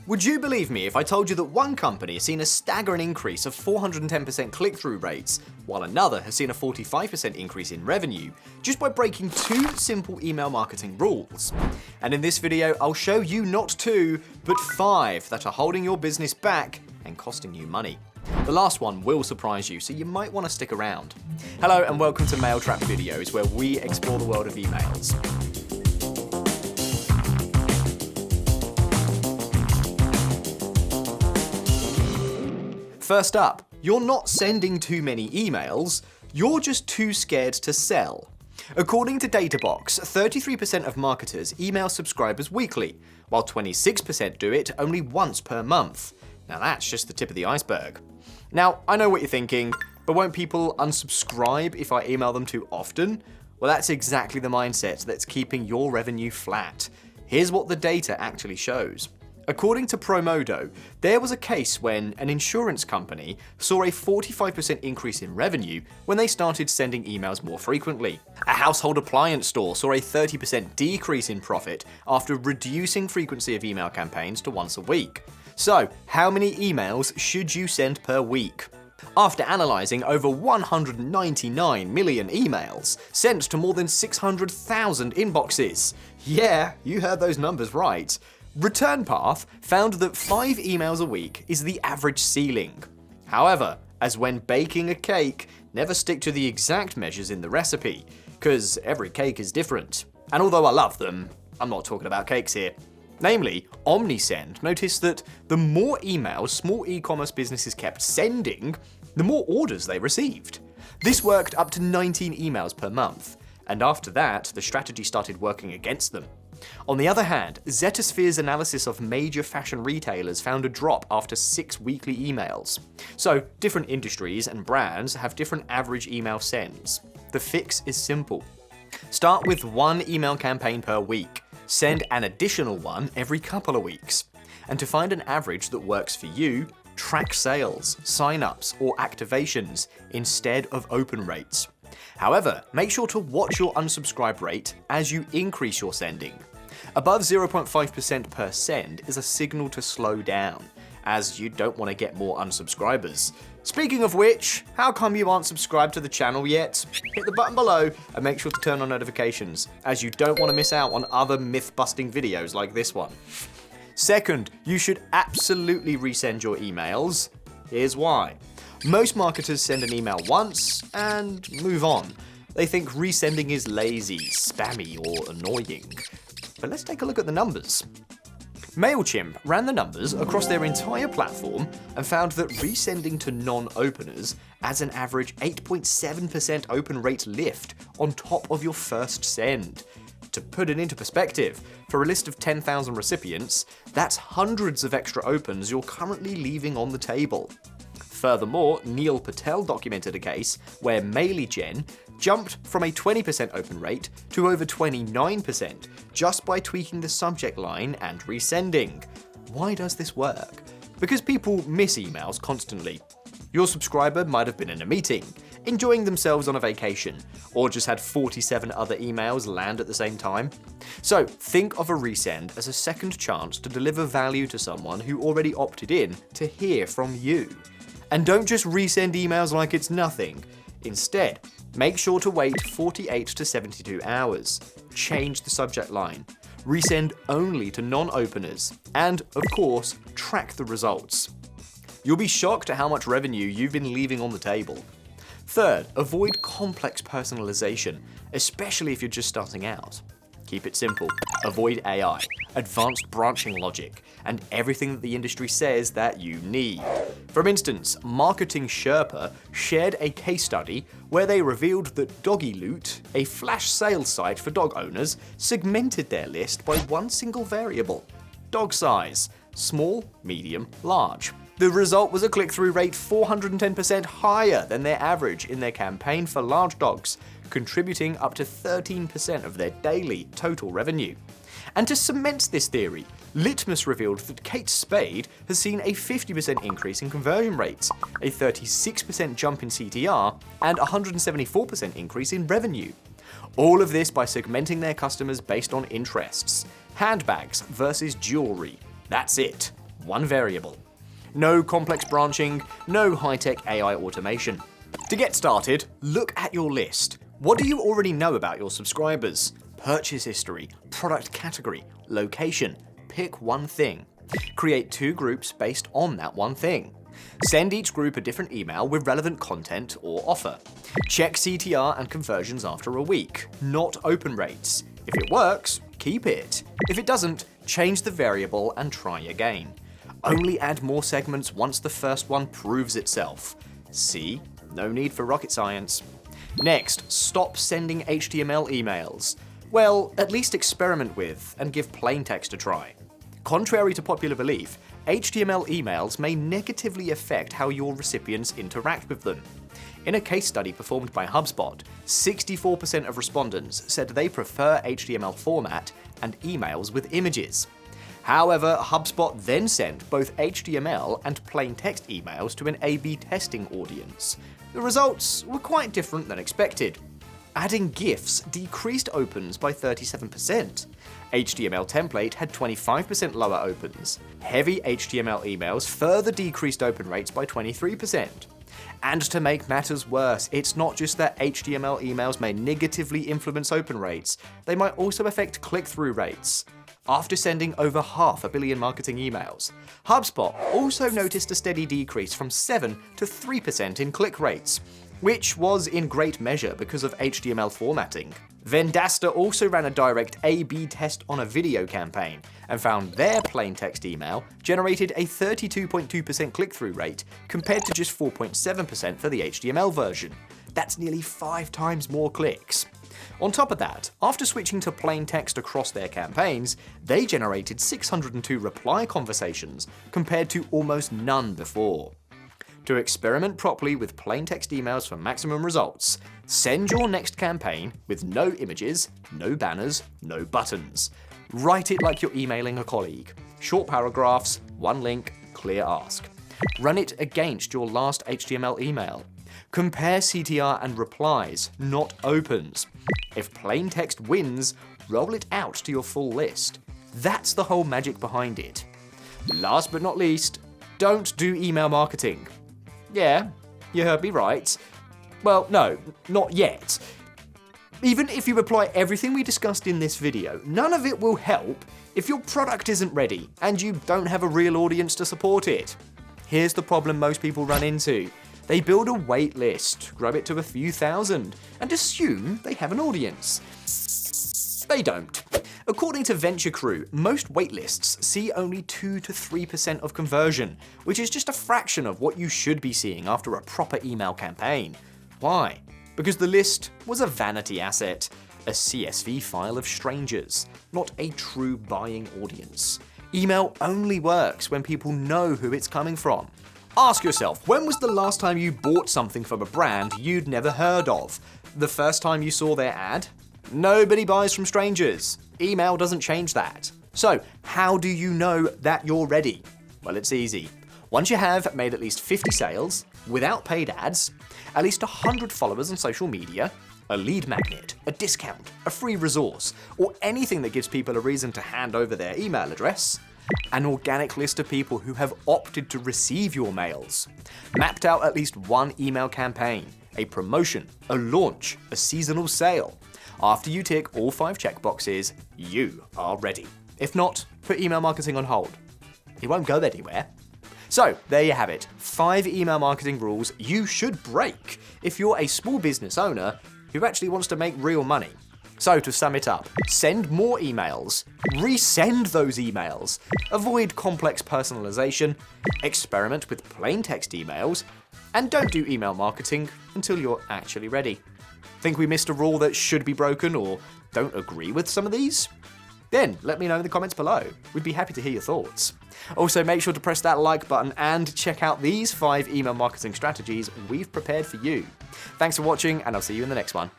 Would you believe me if I told you that one company has seen a staggering increase of 410% click-through rates, while another has seen a 45% increase in revenue, just by breaking 2 simple email marketing rules? And in this video, I'll show you not 2, but 5 that are holding your business back and costing you money. The last one will surprise you, so you might want to stick around. Hello and welcome to Mailtrap videos, where we explore the world of emails. First up, you're not sending too many emails, you're just too scared to sell. According to Databox, 33% of marketers email subscribers weekly, while 26% do it only once per month. Now that's just the tip of the iceberg. Now, I know what you're thinking, but won't people unsubscribe if I email them too often? Well, that's exactly the mindset that's keeping your revenue flat. Here's what the data actually shows. According to Promodo, there was a case when an insurance company saw a 45% increase in revenue when they started sending emails more frequently. A household appliance store saw a 30% decrease in profit after reducing frequency of email campaigns to once a week. So, how many emails should you send per week? After analysing over 199 million emails sent to more than 600,000 inboxes, yeah, you heard those numbers right, Return Path found that 5 emails a week is the average ceiling. However, as when baking a cake, never stick to the exact measures in the recipe, because every cake is different. And although I love them, I'm not talking about cakes here. Namely, OmniSend noticed that the more emails small e-commerce businesses kept sending, the more orders they received. This worked up to 19 emails per month, and after that, the strategy started working against them. On the other hand, Zetasphere's analysis of major fashion retailers found a drop after 6 weekly emails. So, different industries and brands have different average email sends. The fix is simple. Start with 1 email campaign per week. Send an additional one every couple of weeks. And to find an average that works for you, track sales, sign-ups, or activations instead of open rates. However, make sure to watch your unsubscribe rate as you increase your sending. Above 0.5% per send is a signal to slow down, as you don't want to get more unsubscribers. Speaking of which, how come you aren't subscribed to the channel yet? Hit the button below and make sure to turn on notifications, as you don't want to miss out on other myth-busting videos like this one. Second, you should absolutely resend your emails. Here's why. Most marketers send an email once and move on. They think resending is lazy, spammy, or annoying. But let's take a look at the numbers. Mailchimp ran the numbers across their entire platform and found that resending to non-openers adds an average 8.7% open rate lift on top of your first send. To put it into perspective, for a list of 10,000 recipients, that's hundreds of extra opens you're currently leaving on the table. Furthermore, Neil Patel documented a case where MailyGen jumped from a 20% open rate to over 29% just by tweaking the subject line and resending. Why does this work? Because people miss emails constantly. Your subscriber might have been in a meeting, enjoying themselves on a vacation, or just had 47 other emails land at the same time. So think of a resend as a second chance to deliver value to someone who already opted in to hear from you. And don't just resend emails like it's nothing. Instead, make sure to wait 48 to 72 hours. Change the subject line. Resend only to non-openers. And, of course, track the results. You'll be shocked at how much revenue you've been leaving on the table. Third, avoid complex personalization, especially if you're just starting out. Keep it simple. Avoid AI, advanced branching logic, and everything that the industry says that you need. For instance, Marketing Sherpa shared a case study where they revealed that Doggy Loot, a flash sales site for dog owners, segmented their list by one single variable: dog size, small, medium, large. The result was a click-through rate 410% higher than their average in their campaign for large dogs, contributing up to 13% of their daily total revenue. And to cement this theory, Litmus revealed that Kate Spade has seen a 50% increase in conversion rates, a 36% jump in CTR, and a 174% increase in revenue. All of this by segmenting their customers based on interests. Handbags versus jewelry. That's it. one variable. No complex branching, no high-tech AI automation. To get started, look at your list. What do you already know about your subscribers? Purchase history, product category, location. Pick one thing. Create 2 groups based on that one thing. Send each group a different email with relevant content or offer. Check CTR and conversions after a week, not open rates. If it works, keep it. If it doesn't, change the variable and try again. Only add more segments once the first one proves itself. See? No need for rocket science. Next, stop sending HTML emails. Well, at least experiment with and give plain text a try. Contrary to popular belief, HTML emails may negatively affect how your recipients interact with them. In a case study performed by HubSpot, 64% of respondents said they prefer HTML format and emails with images. However, HubSpot then sent both HTML and plain text emails to an A/B testing audience. The results were quite different than expected. Adding GIFs decreased opens by 37%. HTML template had 25% lower opens. Heavy HTML emails further decreased open rates by 23%. And to make matters worse, it's not just that HTML emails may negatively influence open rates, they might also affect click-through rates. After sending over 500 million marketing emails, HubSpot also noticed a steady decrease from 7 to 3% in click rates, which was in great measure because of HTML formatting. Vendasta also ran a direct A/B test on a video campaign and found their plain text email generated a 32.2% click-through rate compared to just 4.7% for the HTML version. That's nearly 5 times more clicks. On top of that, after switching to plain text across their campaigns, they generated 602 reply conversations compared to almost none before. To experiment properly with plain text emails for maximum results, send your next campaign with no images, no banners, no buttons. Write it like you're emailing a colleague. Short paragraphs, one link, clear ask. Run it against your last HTML email. Compare CTR and replies, not opens. If plain text wins, roll it out to your full list. That's the whole magic behind it. Last but not least, don't do email marketing. Yeah, you heard me right. Well, no, not yet. Even if you apply everything we discussed in this video, none of it will help if your product isn't ready and you don't have a real audience to support it. Here's the problem most people run into. They build a wait list, grow it to a few thousand, and assume they have an audience. They don't. According to Venture Crew, most waitlists see only 2 to 3% of conversion, which is just a fraction of what you should be seeing after a proper email campaign. Why? Because the list was a vanity asset, a CSV file of strangers, not a true buying audience. Email only works when people know who it's coming from. Ask yourself, when was the last time you bought something from a brand you'd never heard of? The first time you saw their ad? Nobody buys from strangers. Email doesn't change that. So, how do you know that you're ready? Well, it's easy. Once you have made at least 50 sales, without paid ads, at least 100 followers on social media, a lead magnet, a discount, a free resource, or anything that gives people a reason to hand over their email address, an organic list of people who have opted to receive your mails, mapped out at least one email campaign, a promotion, a launch, a seasonal sale. After you tick all 5 checkboxes, you are ready. If not, put email marketing on hold. It won't go anywhere. So, there you have it. 5 email marketing rules you should break if you're a small business owner who actually wants to make real money. So, to sum it up, send more emails, resend those emails, avoid complex personalization, experiment with plain text emails, and don't do email marketing until you're actually ready. Think we missed a rule that should be broken or don't agree with some of these? Then let me know in the comments below. We'd be happy to hear your thoughts. Also, make sure to press that like button and check out these 5 email marketing strategies we've prepared for you. Thanks for watching, and I'll see you in the next one.